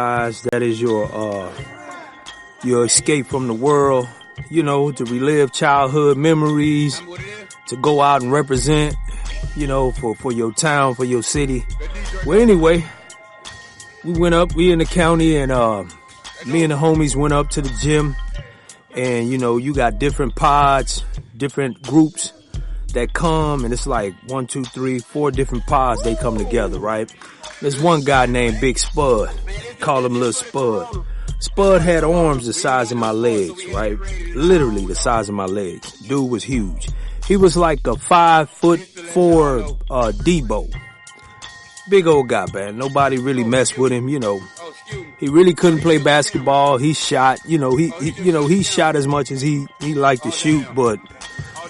guys, that is your escape from the world, to relive childhood memories, to go out and represent, for your town, for your city. Well, anyway, we in the county, and me and the homies went up to the gym, and you got different pods, different groups that come, and it's like 1, 2, 3, 4 different pods. They come together, right? There's one guy named Big Spud. Call him Little Spud. Spud had arms the size of my legs, right? Literally the size of my legs. Dude was huge. He was like a 5'4" Debo. Big old guy, man. Nobody really messed with him, He really couldn't play basketball. He shot, he shot as much as he liked to shoot, but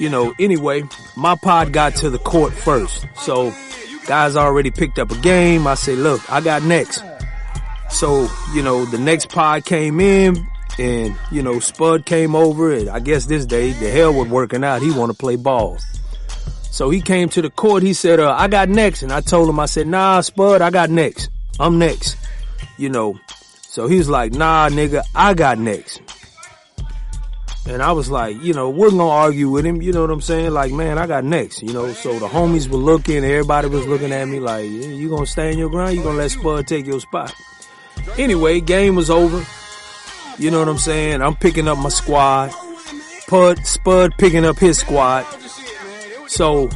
anyway, my pod got to the court first. So guys already picked up a game. I said, look, I got next. So, the next pod came in, and, Spud came over, and I guess this day, the hell with working out. He want to play ball. So he came to the court. He said, I got next. And I told him, I said, nah, Spud, I got next. I'm next. So he was like, nah, nigga, I got next. And I was like, wasn't gonna argue with him. You know what I'm saying? Like, man, I got next, So the homies were looking, everybody was looking at me like, yeah, you gonna stand your ground? You gonna let Spud take your spot? Anyway, game was over. You know what I'm saying? I'm picking up my squad. Spud picking up his squad. So,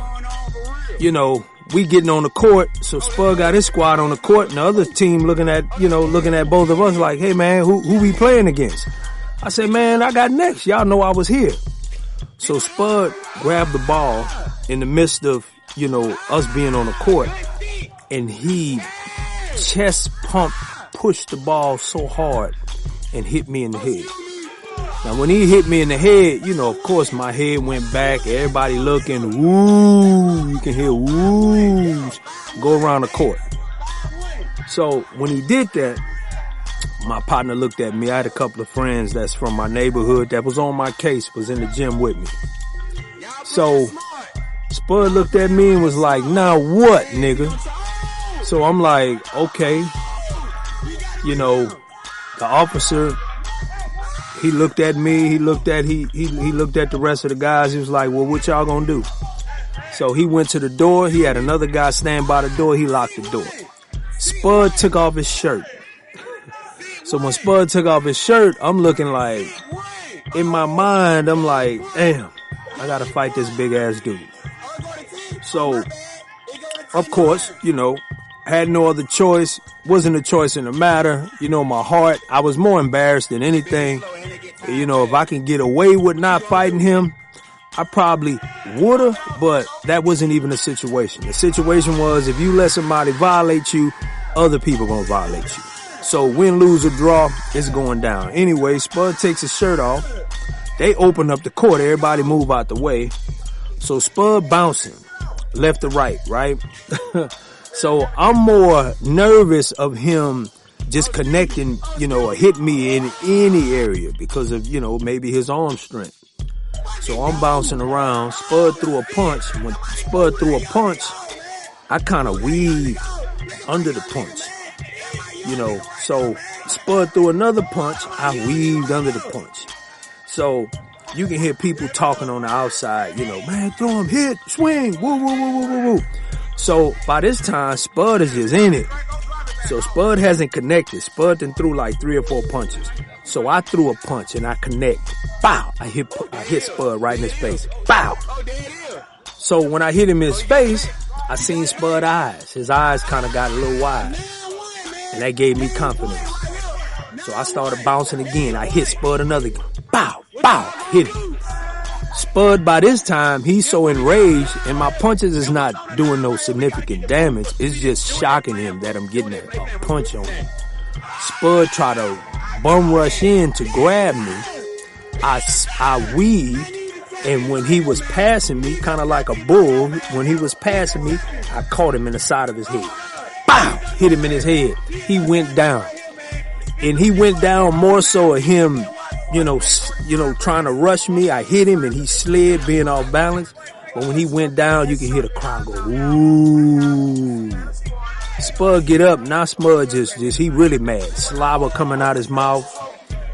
we getting on the court. So Spud got his squad on the court, and the other team looking at both of us like, hey man, who we playing against? I said, man, I got next. Y'all know I was here. So Spud grabbed the ball in the midst of, us being on the court, and he chest pushed the ball so hard and hit me in the head. Now, when he hit me in the head, of course, my head went back. Everybody looking, woo, you can hear woos go around the court. So when he did that, my partner looked at me. I had a couple of friends that's from my neighborhood that was on my case, was in the gym with me. So Spud looked at me and was like, now what, nigga? So I'm like, okay. The officer, he looked at me, he looked at the rest of the guys. He was like, well, what y'all gonna do? So he went to the door. He had another guy stand by the door. He locked the door. Spud took off his shirt. So when Spud took off his shirt, I'm looking like, in my mind, I'm like, damn, I gotta fight this big ass dude. So, of course, had no other choice. Wasn't a choice in the matter. My heart, I was more embarrassed than anything. If I can get away with not fighting him, I probably would've, but that wasn't even the situation. The situation was, if you let somebody violate you, other people gonna violate you. So win, lose, or draw, it's going down. Anyway, Spud takes his shirt off. They open up the court. Everybody move out the way. So Spud bouncing left to right, right? So I'm more nervous of him just connecting, or hit me in any area because of, maybe his arm strength. So I'm bouncing around. Spud threw a punch. When Spud threw a punch, I kind of weaved under the punch. So Spud threw another punch, I weaved under the punch. So you can hear people talking on the outside, man, throw him, hit, swing, woo, woo, woo, woo, woo, woo. So by this time, Spud is just in it. So Spud hasn't connected. Spud then threw like 3 or 4 punches. So I threw a punch and I connect. Bow! I hit Spud right in his face. Bow! So when I hit him in his face, I seen Spud's eyes. His eyes kind of got a little wide. And that gave me confidence. So I started bouncing again. I hit Spud another. Bow! Bow! Hit him. Spud, by this time, he's so enraged, and my punches is not doing no significant damage. It's just shocking him that I'm getting a punch on him. Spud tried to bum rush in to grab me. I weaved, and when he was passing me, kind of like a bull, when he was passing me, I caught him in the side of his head. Bow! Hit him in his head. He went down. And he went down more so of him, trying to rush me. I hit him and he slid, being off balance. But when he went down, you can hear the crowd go, ooh. Spud get up. Now Spud just he really mad. Saliva coming out his mouth.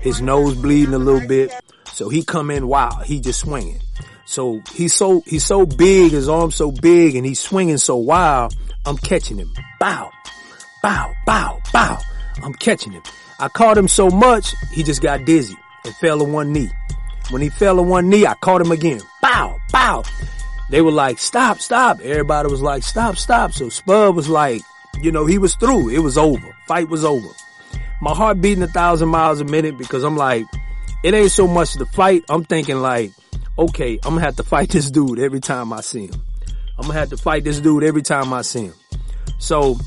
His nose bleeding a little bit. So he come in wild. He just swinging. So he's so big, his arm's so big, and he's swinging so wild, I'm catching him. Bow, bow, bow, bow. I'm catching him. I caught him so much, he just got dizzy and fell on one knee. When he fell on one knee, I caught him again. Bow, bow. They were like, stop, stop. Everybody was like, stop, stop. So Spud was like, he was through. It was over. Fight was over. My heart beating 1,000 miles a minute because I'm like, it ain't so much the fight. I'm thinking like, okay, I'm going to have to fight this dude every time I see him. I'm going to have to fight this dude every time I see him. So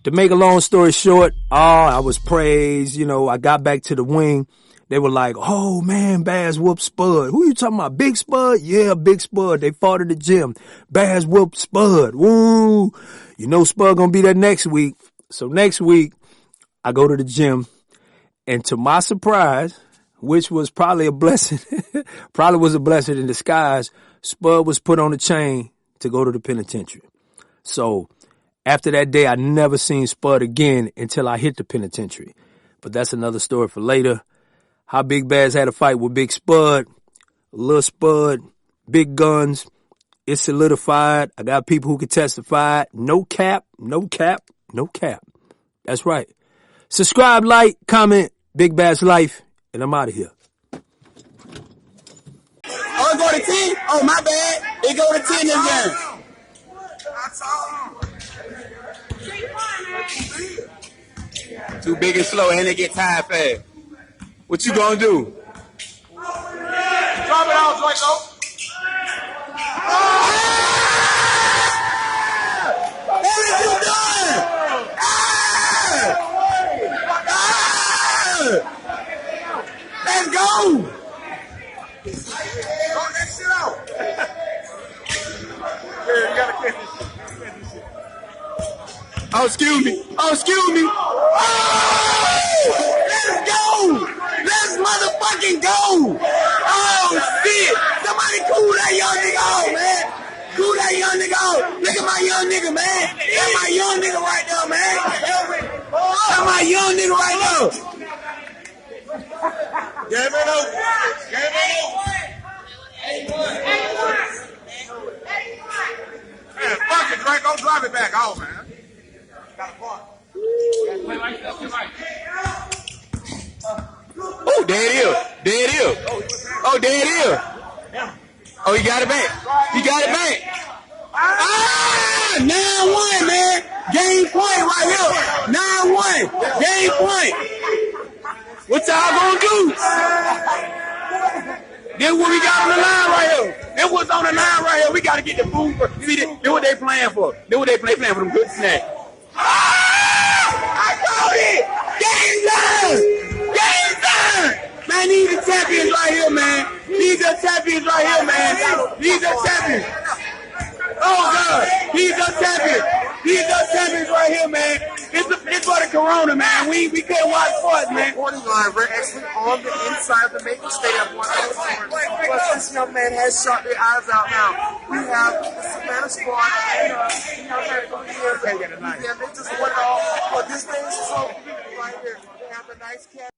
to make a long story short, I was praised. I got back to the wing. They were like, oh man, Baz whooped Spud. Who you talking about? Big Spud? Yeah, Big Spud. They fought at the gym. Baz whooped Spud. Woo. Spud gonna be there next week. So next week, I go to the gym, and to my surprise, which was probably a blessing, in disguise, Spud was put on a chain to go to the penitentiary. So after that day, I never seen Spud again until I hit the penitentiary. But that's another story for later. How Big Baz had a fight with Big Spud, Lil Spud, big guns. It's solidified. I got people who can testify. No cap, no cap, no cap. That's right. Subscribe, like, comment, BigBazzLife, and I'm out of here. Oh, it go to 10? Oh, my bad. It go to 10 this game. Too big and slow, and they get tired fast. What you gonna do? Drop it out, Draco. What are you doing? Let's go. Throw that shit out. Yeah, you gotta catch this shit. Oh, excuse me. Oh, excuse me. Oh! Let's go. Let's motherfucking go. Oh, shit. Somebody cool that young nigga out, man. Cool that young nigga out. Look at my young nigga, man. That's my young nigga right there, man. That's my young nigga right there. Game it over. Game it over. Man, fuck it, Drake. Don't drive it back out, man. Got a part. Oh, there it is. There it is. Oh, there it is. Oh, he got it back. He got it back. Ah, 9-1, man. Game point right here. 9-1. Game point. What y'all gonna do? This what we got on the line right here. This what's on the line right here. We gotta get the food for. See, this what they playing for. This what they playing for them good snacks. I called it! Game done! Game done! Man, these are champions right here, man. These are champions right here, man. These are champions. Oh, God. These are champions. These are champions right here, man. It's for the corona, man. We can't watch sports, man. Reporting live, we're actually on the inside of the Maple Stadium. Plus, this young man has shot their eyes out now. We have the Savannah squad, and they just won it all. But this thing is so right here. They have a nice cat.